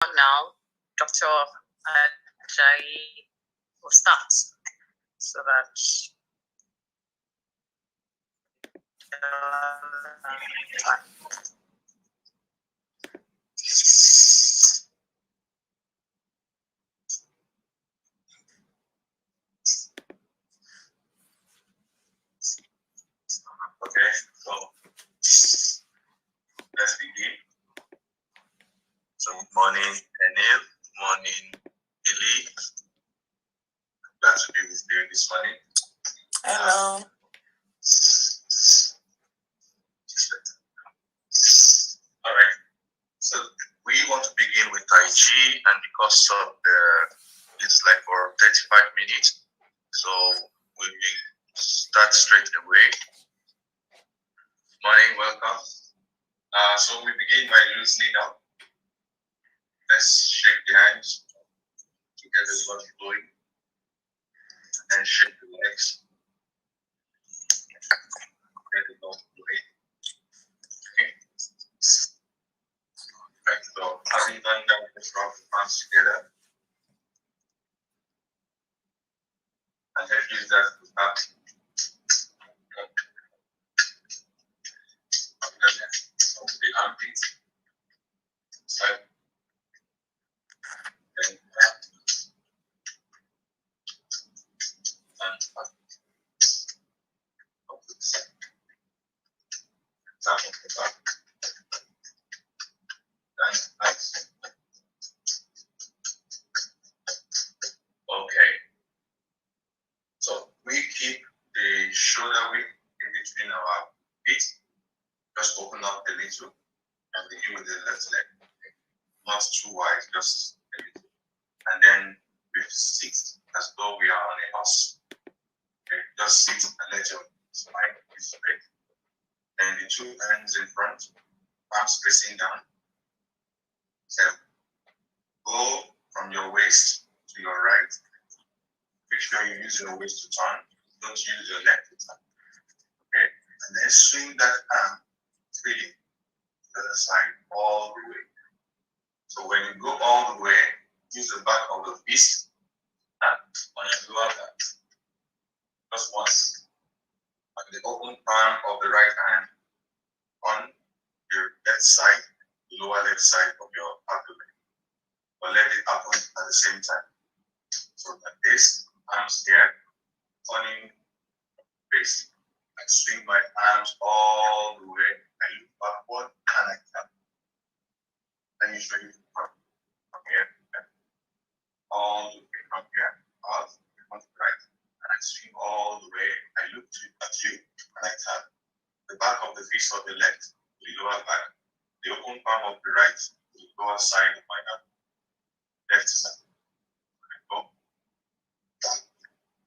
Now, Dr. Ajayi will start so that okay, so let's begin. So good morning, Enil. Good morning, Eli. Glad to be with you this morning. Hello. All right. So we want to begin with Tai Chi, and because of it's like for 35 minutes, so we will start straight away. Morning, welcome. So we begin by loosening up. Let's shake the hands to get the blood flowing, and shake the legs. Get the blood flowing. Okay. Right. So having done that, let's rub the palms together. And let's use that to start. The armpit. Side. And back. And back. Up to the side. Down of the back. Down the back. Okay. So we keep the shoulder width in between our feet. Just open up a little and begin with the left leg. Not too wide, just a little. And then we sit as though we are on a horse. Okay. Just sit and let your spine be straight. And the two hands in front, palms facing down. So go from your waist to your right. Make sure you use your waist to turn. Don't use your neck to turn. Okay? And then swing that arm freely to the other side all the way. So when you go all the way, use the back of the fist on your lower back. Just once. And the open palm of the right hand on your left side, the lower left side of your abdomen. But let it happen at the same time. So like this, arms here, turning face. I swing my arms all the way. I look backward and I tap. Let me show you from here. All the way from here, out, from the right. And I swing all the way. I look at you and I tap. The back of the fist of the left, the lower back. The open palm of the right, the lower side of my arm. Left side. I go.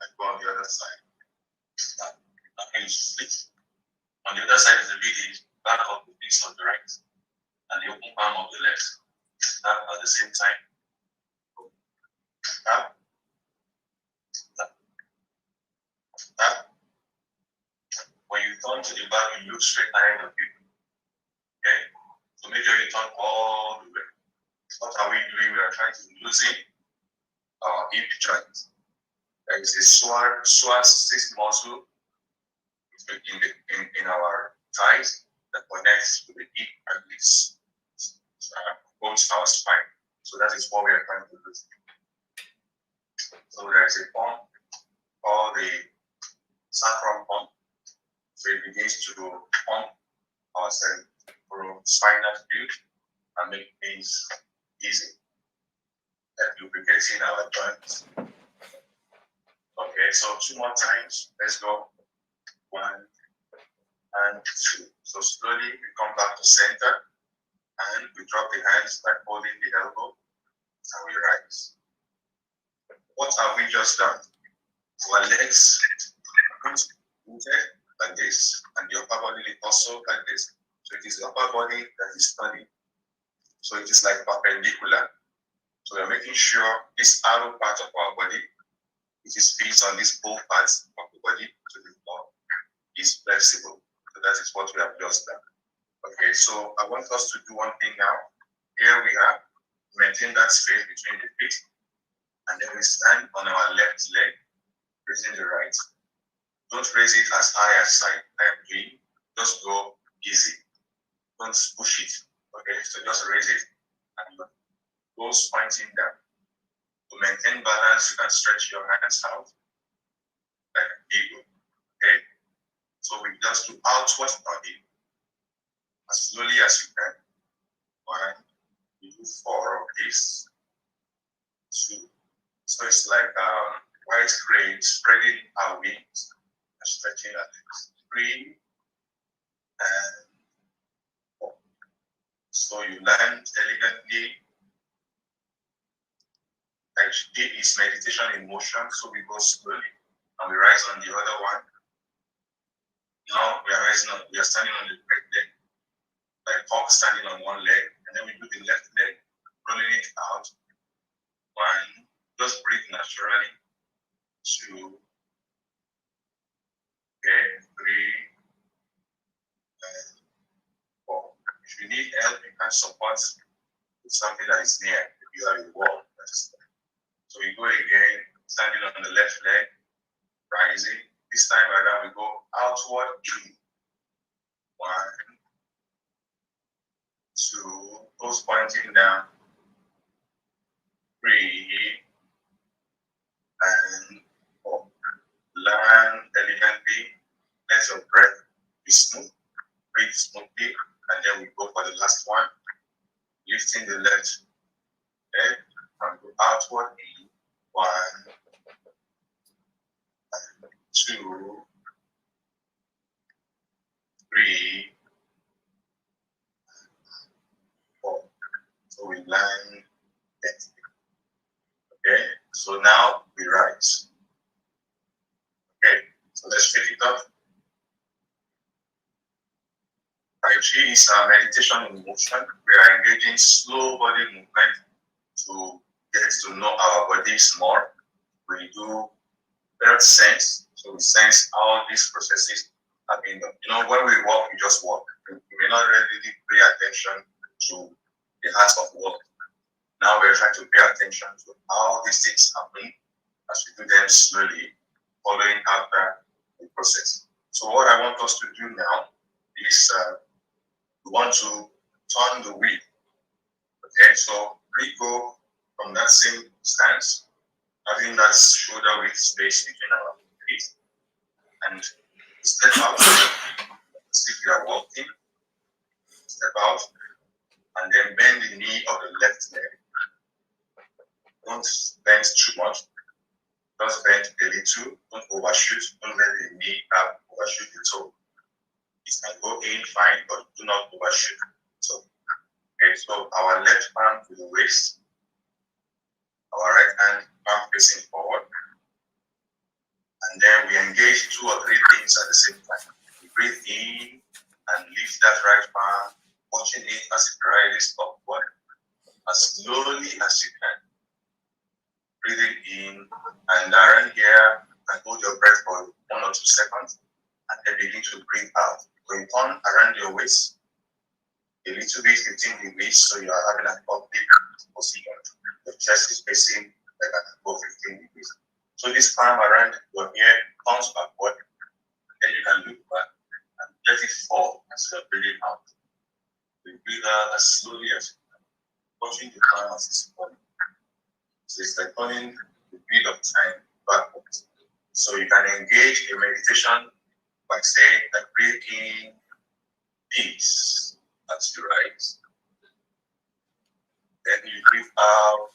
I go on the other side. And you switch. On the other side is the back of the fist on the right and the open palm of the left. Tap at the same time. Tap. Tap. Tap. When you turn to the back, you look straight ahead of you. Okay? So make sure you turn all the way. What are we doing? We are trying to loosen our hip joint. There is a psoas muscle in our thighs that connects to the hip and this holds our spine. So that is what we are trying to do. So there is a pump called the sacrum pump. So it begins to pump our spinal fluid and make things easy. That lubricating our joints. Okay, so 2 more times. Let's go. 1 and 2. So slowly we come back to center and we drop the hands by holding the elbow and we rise. What have we just done? Our legs rooted like this and the upper body also like this. So it is the upper body that is turning. So it is like perpendicular. So we are making sure this arrow part of our body, which is fixed on these both parts of the body to the floor, is flexible. So that is what we have just done. Okay, so I want us to do one thing now. Here we are. Maintain that space between the feet. And then we stand on our left leg, raising the right. Don't raise it as high as I am doing. Just go easy. Don't push it. Okay, so just raise it and go pointing down. To maintain balance, you can stretch your hands out like an eagle. Okay, so we just do outward body as slowly as you can. One, we do 4 of these. 2. So it's like white crane spreading our wings and stretching our legs. 3 and 4. So you land elegantly. Actually, it's meditation in motion, so we go slowly and we rise on the other one. Now we are rising on, we are standing on the right leg, like hawk standing on one leg, and then we do the left leg, rolling it out. 1, just breathe naturally. 2, okay, 3, and 4. If you need help, you can support with something that is near. If you have a wall, so we go again, standing on the left leg, rising. This time around, we go outward in. 1, 2, toes pointing down. 3, and 4. Land elegantly. Let your breath be smooth. Breathe smoothly, and then we go for the last one. Lifting the left leg and go outward in. 1, 2, 3, 4. So we land it. Okay, so now we rise. Okay, so let's take it off. Ajayi is a meditation in motion. We are engaging slow body movement to get to know our bodies more. We do felt sense, so we sense how these processes are being done. When we walk, we just walk. We may not really pay attention to the heart of work. Now we're trying to pay attention to how these things happen as we do them slowly, following after the process. So what I want us to do now is we want to turn the wheel. Okay, so we go from that same stance, having that shoulder width space between our feet, and step out. As if you are walking, step out, and then bend the knee of the left leg. Don't bend too much. Just bend a little. Don't overshoot. Don't let the knee up overshoot the toe. It can go in fine, but do not overshoot. So, okay, so our left palm to the waist, our right hand palm facing forward, and then we engage 2 or 3 things at the same time. We breathe in and lift that right palm, watching it as it rises upward as slowly as you can. Breathing in and around here, and hold your breath for 1 or 2 seconds, and then begin to breathe out. When you turn around your waist, a little bit 15 degrees, so you are having an oblique position. Your chest is facing like an above 15 degrees. So this palm around your ear comes backward, and then you can look back and let it fall as you're breathing out. You breathe out as slowly as you can, watching the palm as it's falling. So it's like turning the beat of time backwards. So you can engage a meditation by saying that breathe in peace as you rise. Then you breathe out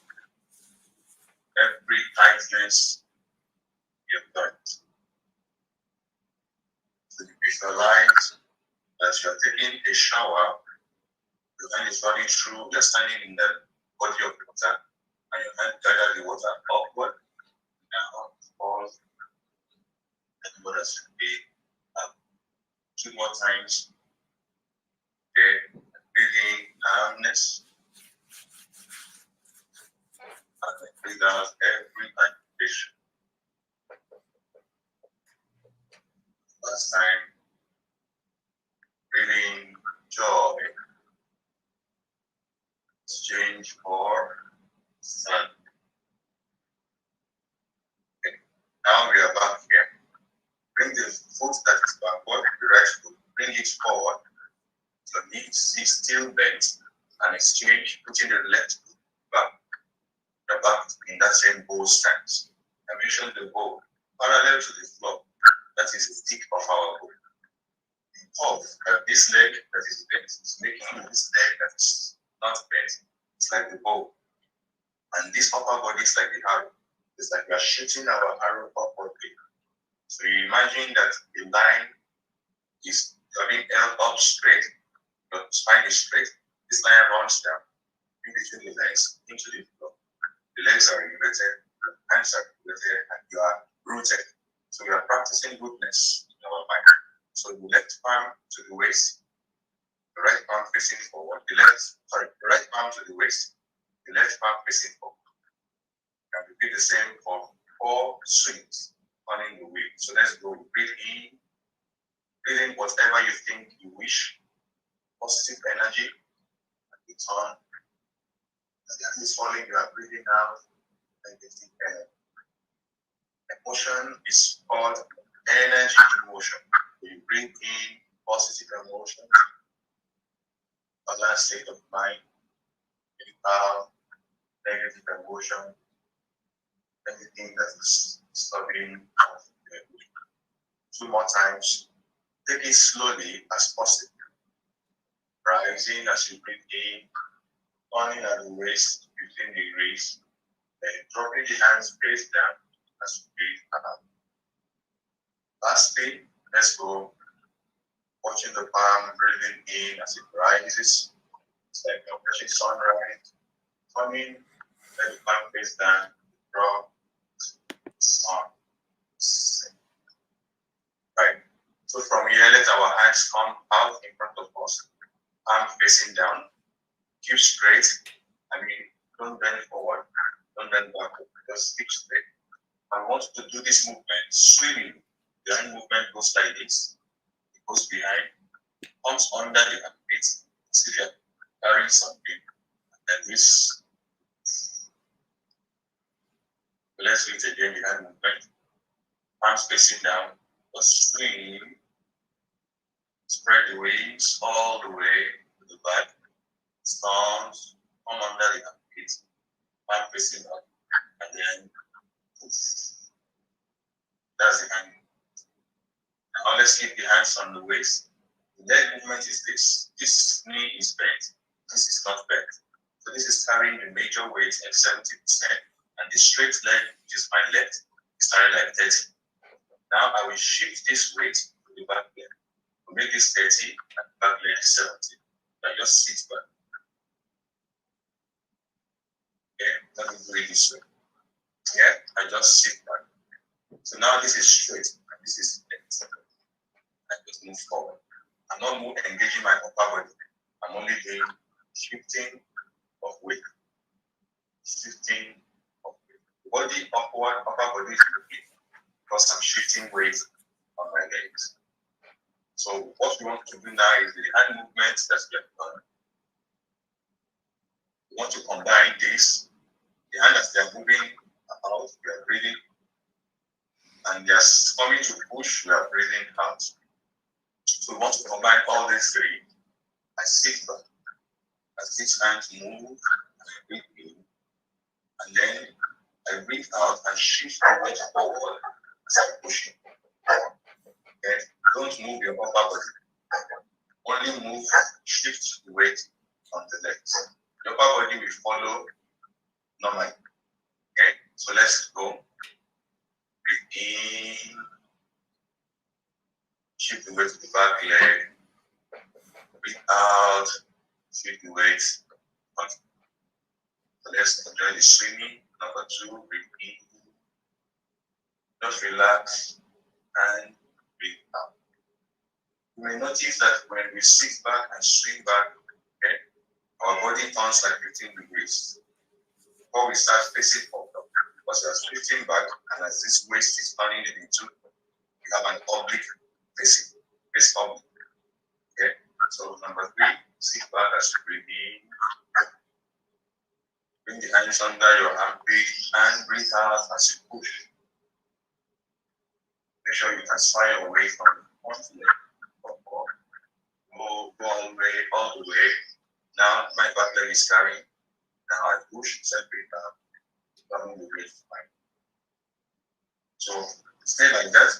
every tightness you've done. So you visualize that you're taking a shower, your hand is running through, you're standing in the body of the water, and your hand gather the water upward, down, forward, and the water should be up. 2 more times. Okay, breathing calmness, and then breathe out every agitation. Last time, breathing joy. Exchange for still bent and exchange, putting the left back, the back in that same bow stance. I mentioned the bow parallel to the floor. That is the tip of our bow. The curve that this leg that is bent is making this leg that is not bent. It's like the bow. And this upper body is like the arrow. It's like we are shooting our arrow upwardly. So you imagine that the line is being held up straight. Your spine is straight. This line runs down in between the legs into the floor. The legs are elevated, the hands are elevated, and you are rooted. So we are practicing goodness in our mind. So the left palm to the waist, the right palm facing forward, the right palm to the waist, the left palm facing forward. And repeat the same for 4 swings, turning the wheel. So let's go. Breathe in whatever you think you wish, positive energy, and you turn. As the hand is falling, you are breathing out negative energy. Emotion is called energy emotion. You bring in positive emotion, balanced state of mind, without negative emotion, anything that is disturbing. 2 more times. Take it slowly as possible. Rising as you breathe in, turning at the waist, 15 degrees, then dropping the hands face down as you breathe out. Lastly, let's go. Watching the palm breathing in as it rises. It's like you're watching sunrise. Turning, let the palm face down, drop, sun. Right. So from here, let our hands come out in front of us, arm facing down. Keep straight. Don't bend forward, don't bend backward. Just keep straight. I want to do this movement, swimming. The hand movement goes like this. It goes behind, comes under the armpits, as if you're carrying something. And then this. Let's do it again, the hand movement. Arms facing down, just swing. Spread the wings all the way to the back. Stones, come under the armpits. Arm facing up. And then poof. That's the hand. Now let's keep the hands on the waist. The leg movement is this. This knee is bent. This is not bent. So this is carrying the major weight at 70%. And the straight leg, which is my left, is carrying like 30. Now I will shift this weight to the back leg. We'll make this 30 and the back leg 70. I just sit back. Okay, let me do it this way. Yeah, I just sit back. So now this is straight and this is bent. I just move forward. I'm not engaging my upper body. I'm only doing shifting of weight. Shifting of weight. Body upward, upper body is moving because I'm shifting weight on my legs. So what we want to do now is the hand movements that we have done. We want to combine this. The hand as they are moving out, we are breathing. And they are coming to push, we are breathing out. So we want to combine all these three. I sit back. As these hands move, I breathe in. And then I breathe out and shift the weight forward as I'm pushing. Okay? Don't move your upper body. Only move, shift the weight on the legs. The upper body will follow normally. Okay? So let's go. Breathe in. Shift the weight to the back leg. Breathe out. Shift the weight. So let's enjoy the swimming. Number 2, breathe in. Just relax and breathe out. You may notice that when we sit back and swing back, okay, our body turns like 15 degrees. Before we start facing forward, because we are shifting back, and as this waist is turning into, we have an oblique facing, face oblique. Okay, so number 3, sit back as you breathe in. Bring the hands under your armpit and breathe out as you push. Make sure you transfer your weight from one leg. Go all the way, Now my back leg is carrying. Now I push, separate down, down the weight fine. So stay like that.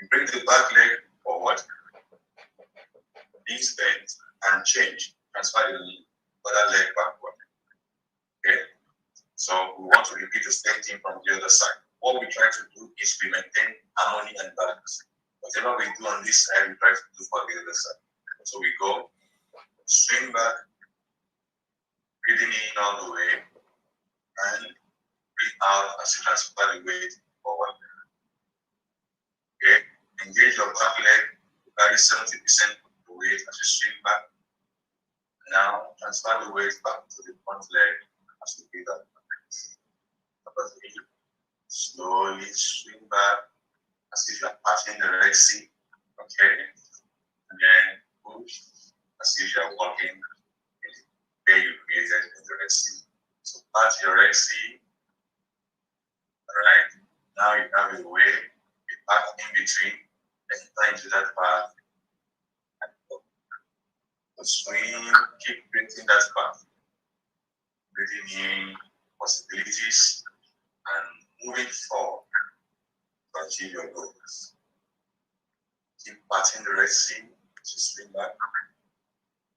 You bring the back leg forward, knees bent, and change. Transfer the other leg backward. Okay? So we want to repeat the same thing from the other side. What we try to do is we maintain harmony and balance. Whatever we do on this side, we try to do for the other side. So we go, swing back, breathing in all the way, and breathe out as you transfer the weight forward. Okay? Engage your back leg, carry 70% of the weight as you swing back. Now transfer the weight back to the front leg as you breathe out. Number 3, slowly swing back as if you're passing the Red Sea. Okay? And then push as if you're walking in the way you created in the Red Sea. So pass your Red Sea. Alright? Now you have a way, a path in between, enter into that path and go. So swing, keep breathing that path. Breathing in possibilities and moving forward to achieve your goals. Keep passing the Red Sea to swing back.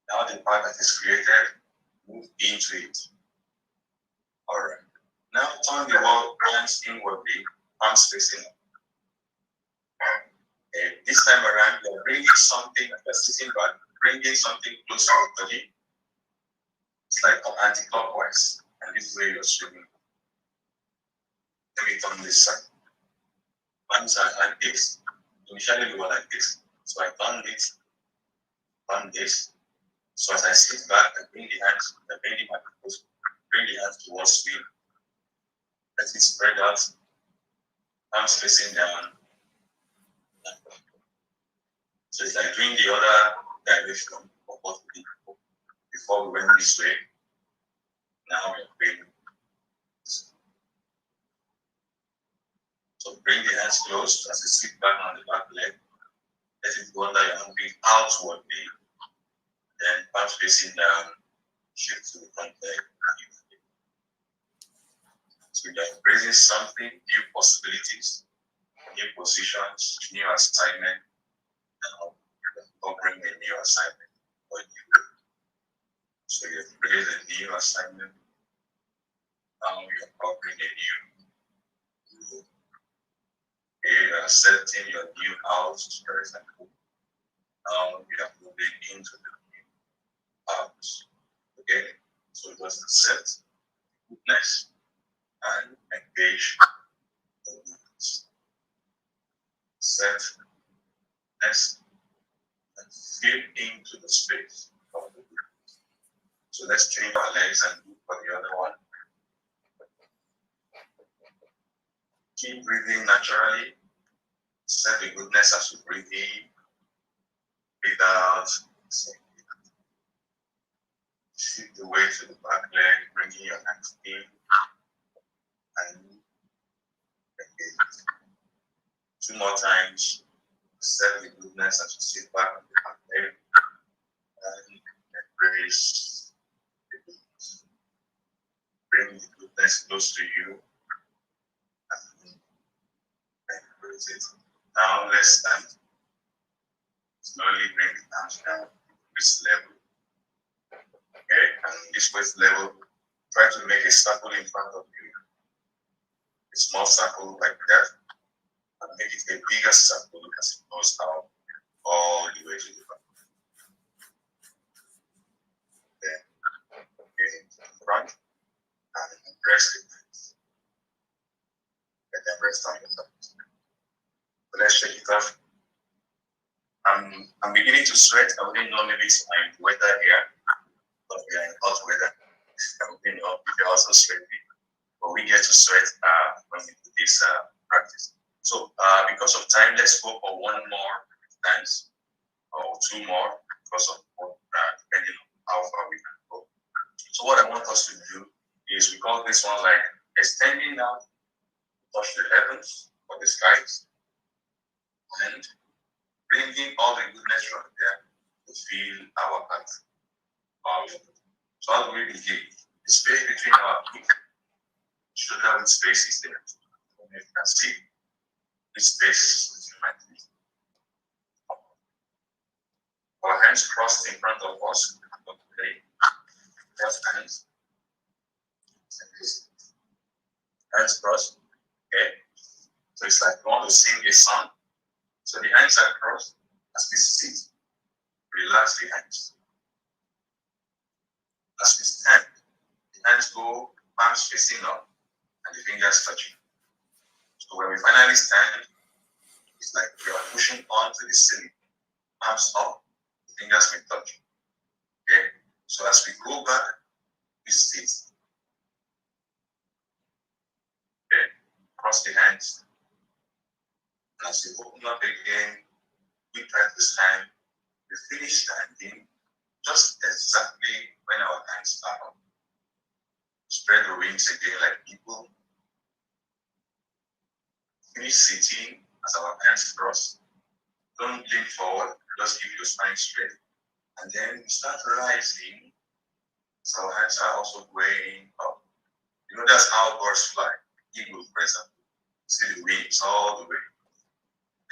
Now the path that is created, move into it. Alright. Now turn the hands inwardly, palms facing up. Okay. This time around, you're bringing something, you're sitting back, bringing something close to your body. It's like anti-clockwise, and this way you're swimming. Let me turn this side. Hands are like this. Initially, we were like this. So I turn this. So as I sit back, I bring the hands, bring the hands towards me. Let it spread out. Arms facing down. So it's like doing the other direction of what we did before we went this way. Now we're bringing. So bring the hands close as you sit back on the back leg. Let it go under your armpit outwardly. Then palms facing down, shift to the front leg. So you're embracing something, new possibilities, new positions, new assignment, and covering a new assignment for you. So you embrace a new assignment. Now you're covering a new. You are setting your new house, for example. Now you are moving into the new house. Okay? So just accept goodness and engage the goodness. Set next and feel into the space of the goodness. So let's change our legs and do for the other one. Keep breathing naturally. Set the goodness as you breathe in, breathe out. Shift the weight to the back leg, bringing your hands in and engage. 2 more times. Set the goodness as you sit back on the back leg and embrace the goodness. Bring the goodness close to you and embrace it. Now let's stand. Slowly bring the arms down to this level. Okay, and this waist level, try to make a circle in front of you. A small circle like that, and make it a bigger circle as it goes out all the way to the front. Then again to the front and rest the hands. Let them rest on your toes. So let's shake it off. I'm beginning to sweat. I wouldn't know maybe it's my weather here, but we are in hot weather. I wouldn't know if you're also sweating, but we get to sweat when we do this practice. So because of time, let's go for 1 more dance or 2 more because of depending on how far we can go. So what I want us to do is we call this one like extending out, touch the heavens or the skies, and bringing all the goodness from there to fill our hearts. So how do we begin? The space between our feet, shoulder width space is there. You can see this space between my feet. Our hands crossed in front of us. Okay. Cross hands. Hands crossed. Okay. So it's like you want to sing a song. So the hands are crossed as we sit. Relax the hands. As we stand, the hands go palms facing up and the fingers touching. So when we finally stand, it's like we are pushing on to the ceiling. Palms up, the fingers may touch. Okay? So as we go back, we sit. Okay? Cross the hands. And as we open up again, we try to stand. We finish standing just exactly when our hands are up. Spread the wings again like people. Finish sitting as our hands cross. Don't lean forward, just keep your spine straight. And then we start rising. So our hands are also going up. You know, that's how birds fly. Eagles, for example. See the wings all the way.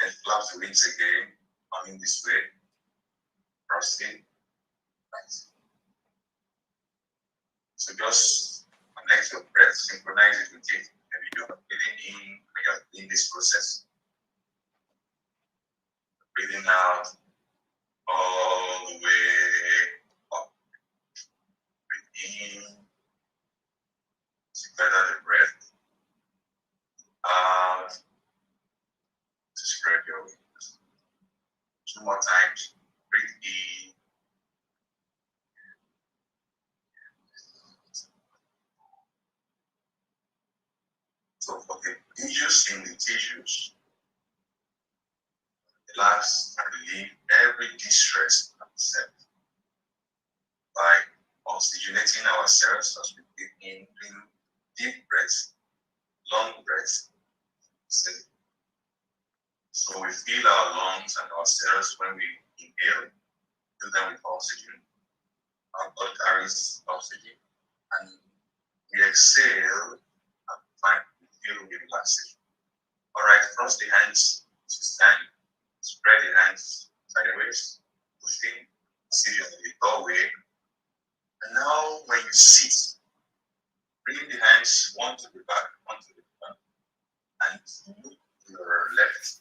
Then flap the wings again, coming this way. Crossing. Right. So just connect your breath, synchronize it with it. Maybe you're breathing in when you're in this process. Breathing out all the way up. Breathe in. Together the breath. Out. To spread your wings. 2 more times. Breathe in. So for the tissues in the tissues, relax and relieve every distress of the cell by oxygenating ourselves as we breathe in, deep breaths, long breaths. So we fill our lungs and our cells when we inhale, fill them with oxygen. Our blood carries oxygen, and we exhale and we feel relaxation. All right, cross the hands to stand, spread the hands sideways, pushing, sitting in the doorway. And now, when you sit, bring the hands one to the back, one to the front, and look to your left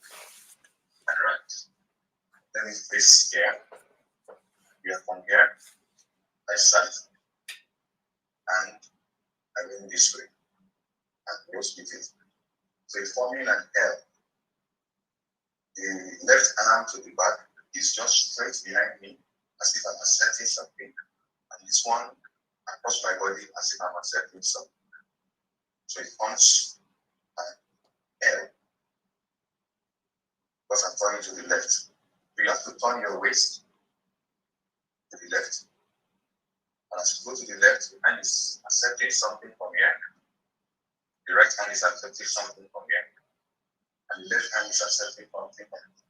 and right. Let me face here. We are from here, I sat, and I went this way, and close with it. So it's forming an L. The left arm to the back is just straight behind me, as if I'm accepting something. And this one across my body, as if I'm accepting something. So it forms an L. Because I'm turning to the left. So you have to turn your waist to the left. And as you go to the left, the hand is accepting something from here. The right hand is accepting something from here. And the left hand is accepting something from here.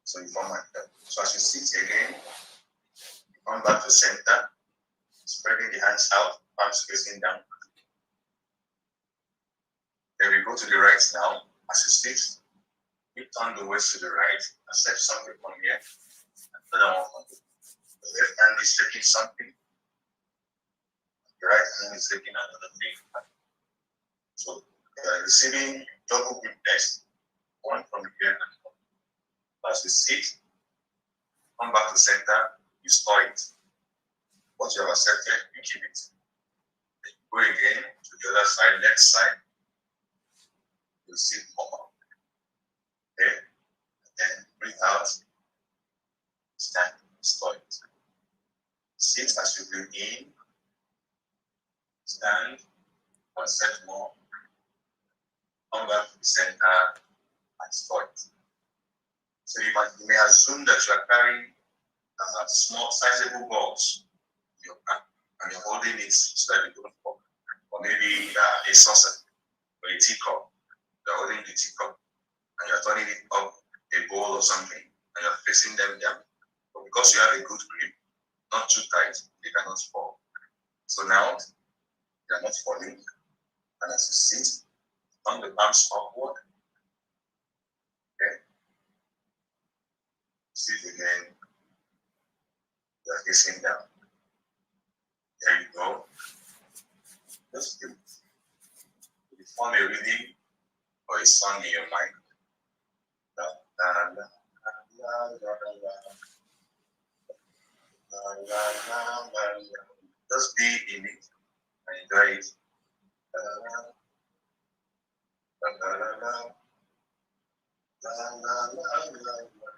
So you form like that. So as you sit again, you come back to center, spreading the hands out, palms facing down. Then we go to the right now. As you sit, you turn the waist to the right, accept something from here, another one from the left hand is taking something, the right hand is taking another thing. So you are receiving double witness, one from here and one. As you sit, come back to center, you store it. What you have accepted, you keep it. Then you go again to the other side, left side, you sit more. Okay, and then breathe out, stand, store it. Sit as you breathe in, stand, accept more, come back to the center, and store it. So you may assume that you are carrying small, sizable balls in your hand, and you're holding it so that you don't fall. Or maybe a saucer or a teacup. You're holding the teacup and you're turning it up a bowl or something, and you're facing them down. But because you have a good grip, not too tight, they cannot fall. So now they are not falling, and as you sit, turn the arms upward. Okay. Sit again. You are facing down. There you go. Just breathe. You form a rhythm or a song in your mind. La, la, la, la, la, la, la, la, la, la. Just be in it and enjoy it. La, la, la, la, la. La, la, la, la, la.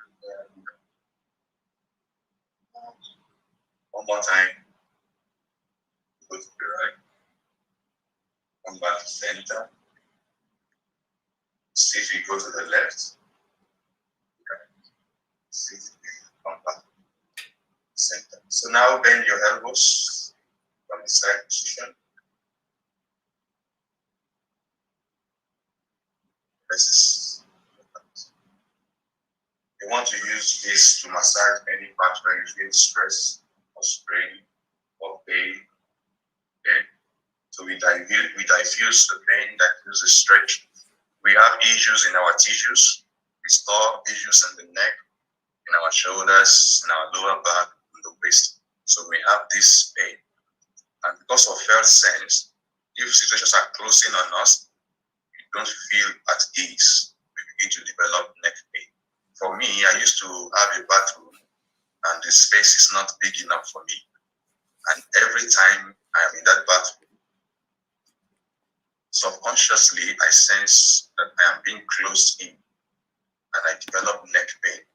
One more time. Go to the right. Come back to center. See if you go to the left. See if you come back to center. So now bend your elbows from the side position. This is. You want to use this to massage any part where you feel stress or strain or pain. Okay? So we diffuse the pain that is a stretch. We have issues in our tissues. We store issues in the neck, in our shoulders, in our lower back, in the waist. So we have this pain. And because of felt sense, if situations are closing on us, we don't feel at ease. We begin to develop neck pain. For me, I used to have a bathroom and the space is not big enough for me. And every time I am in that bathroom, subconsciously I sense that I am being closed in and I develop neck pain.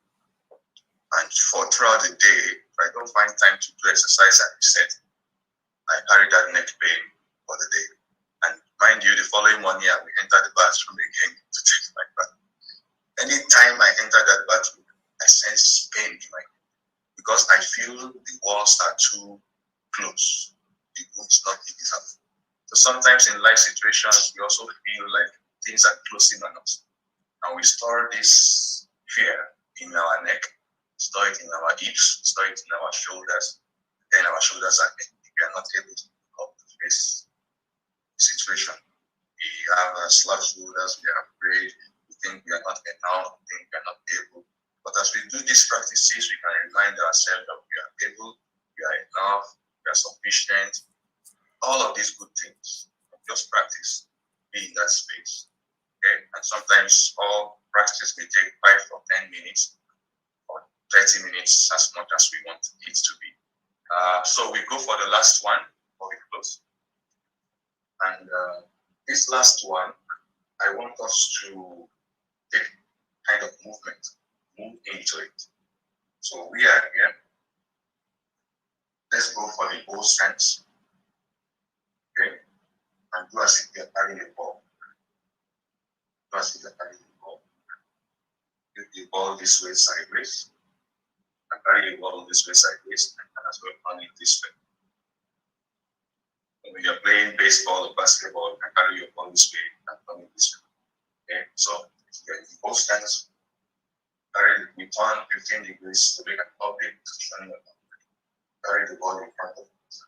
And throughout the day, if I don't find time to do exercise and reset, I carry that neck pain for the day. And mind you, the following morning I will enter the bathroom again to take my bath. Anytime I enter that bathroom, I sense pain in my neck because I feel the walls are too close. The room is not big enough. So sometimes in life situations, we also feel like things are closing on us. And we store this fear in our neck, store it in our hips, store it in our shoulders. Then our shoulders are empty. We are not able to come to face the situation. We have slack shoulders, we are afraid, we think we are not enough, we think we are not able. But as we do these practices, we can remind ourselves that we are able, we are enough, we are sufficient. All of these good things, just practice, be in that space. Okay? And sometimes all practices may take 5 or 10 minutes or 30 minutes, as much as we want it to be. So we go for the last one before we close. And this last one, I want us to take kind of movement, move into it. So we are here. Let's go for the bow stance. Okay? And do as if you're carrying a ball. Do as if you're carrying a ball. Get the ball this way sideways. And carry the ball this way sideways. And as well turn it this way. When you're playing baseball or basketball, you can carry your ball this way and turn it this way. Okay? So you're in the bow stance. We turn 15 degrees to make an oblique position. Carry the ball in front of us.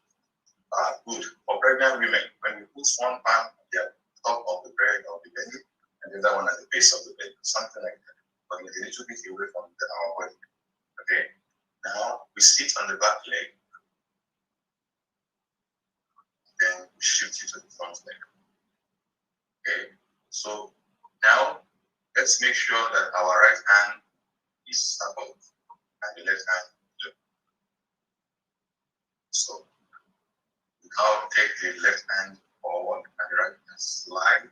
Good. For pregnant women, when we put one arm at the top of the belly and the other one at the base of the belly, something like that, but a little bit away from our body. Okay? Now we sit on the back leg, then we shift it to the front leg. Okay? So now let's make sure that our right hand is above and the left hand below. So we now take the left hand forward and the right hand slide,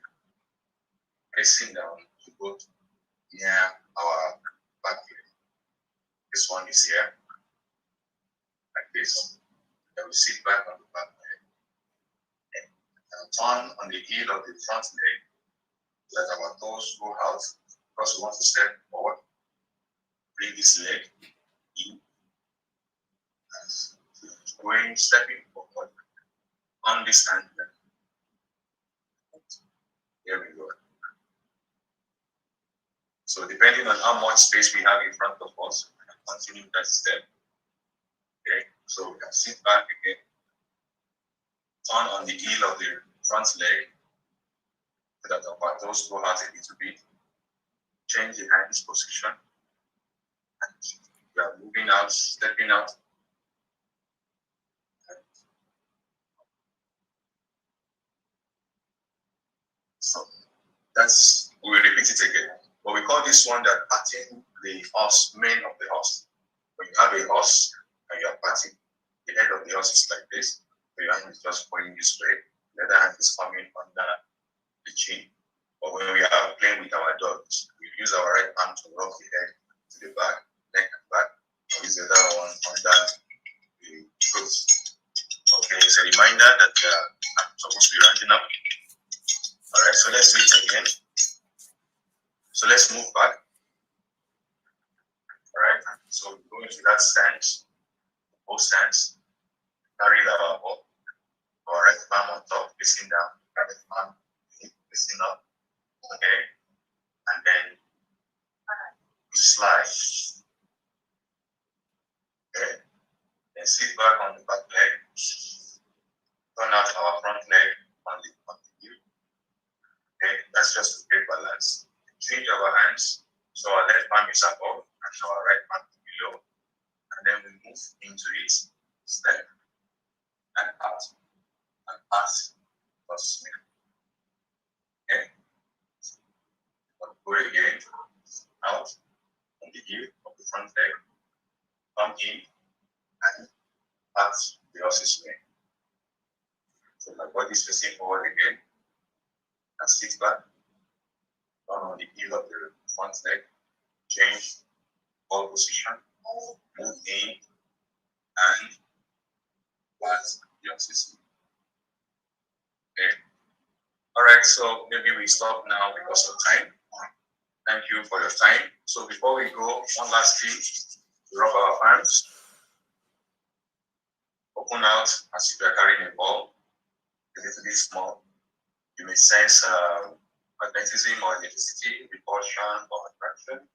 facing down to go near our back leg. This one is here, like this. Then we sit back on the back leg and turn on the heel of the front leg, let our toes go out because we want to step forward. Bring this leg in and stepping forward on this hand. Here we go. So depending on how much space we have in front of us, we can continue that step. Okay. So we can sit back again, turn on the heel of the front leg so that our toes go out a little bit. Change the hands position. And we are moving out, stepping out. So that's, we will repeat it again. But we call this one that patting the horse, mane of the horse. When you have a horse and you are patting, the head of the horse is like this. So your hand is just going this way. The other hand is coming under the chin. But when we are playing with our dogs, we use our right arm to rub the head to the back, neck and back. And use the other one under the throat. Okay, it's a reminder that we are supposed to be rounding up. All right, so let's do it again. So let's move back. All right, so we go into that stance, both stance. Carry our right palm on top, facing down. Right palm facing up. Okay, and then we slide. Okay, then sit back on the back leg. Turn out our front leg on the heel. Okay, that's just to create balance. Change our hands so our left palm is above and our right palm is below. And then we move into it, step and out and pass. Okay. Go again, out on the heel of the front leg, come in and pass the horse's mane. So my body is facing forward again and sit back, down on the heel of the front leg, change ball position, move in and pass the horse's mane. Okay. All right, so maybe we stop now because of time. Thank you for your time. So before we go, one last thing, rub our palms, open out as if you are carrying a ball, a little bit small. You may sense magnetism or electricity, repulsion or attraction.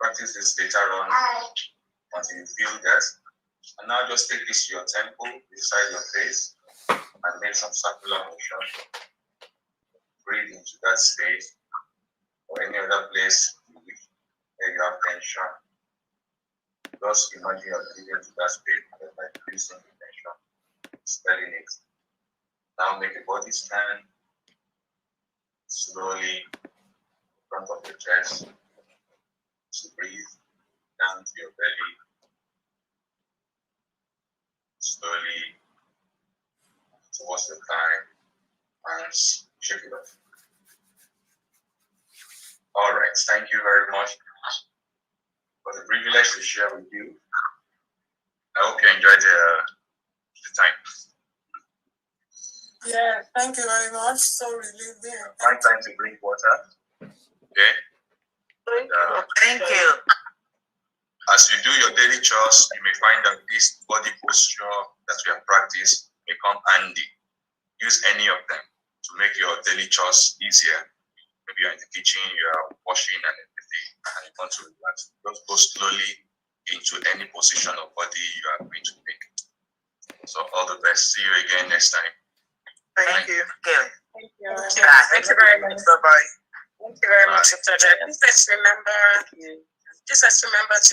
Practice this later on until you feel that. And now just take this to your temple, beside your face, and make some circular motion. Breathe into that space or any other place where you have tension. Just imagine you're breathing into that space by releasing the tension, spelling it. Now make a body scan slowly in front of your chest. So breathe down to your belly. Slowly towards the thigh and shake it off. All right, thank you very much for the privilege to share with you. I hope you enjoyed the time. Yeah, thank you very much. So relieving. Find time to drink water. Okay. Thank you. As you do your daily chores, you may find that this body posture that we have practiced may come handy. Use any of them to make your daily chores easier. Maybe you're in the kitchen, you are washing and everything, and you want to relax. Just go slowly into any position of body you are going to make. So all the best. See you again next time. Thank you. Thank you. Thank you very much. Bye-bye. Thank you very much, Dr. Ajayi. Please let's remember to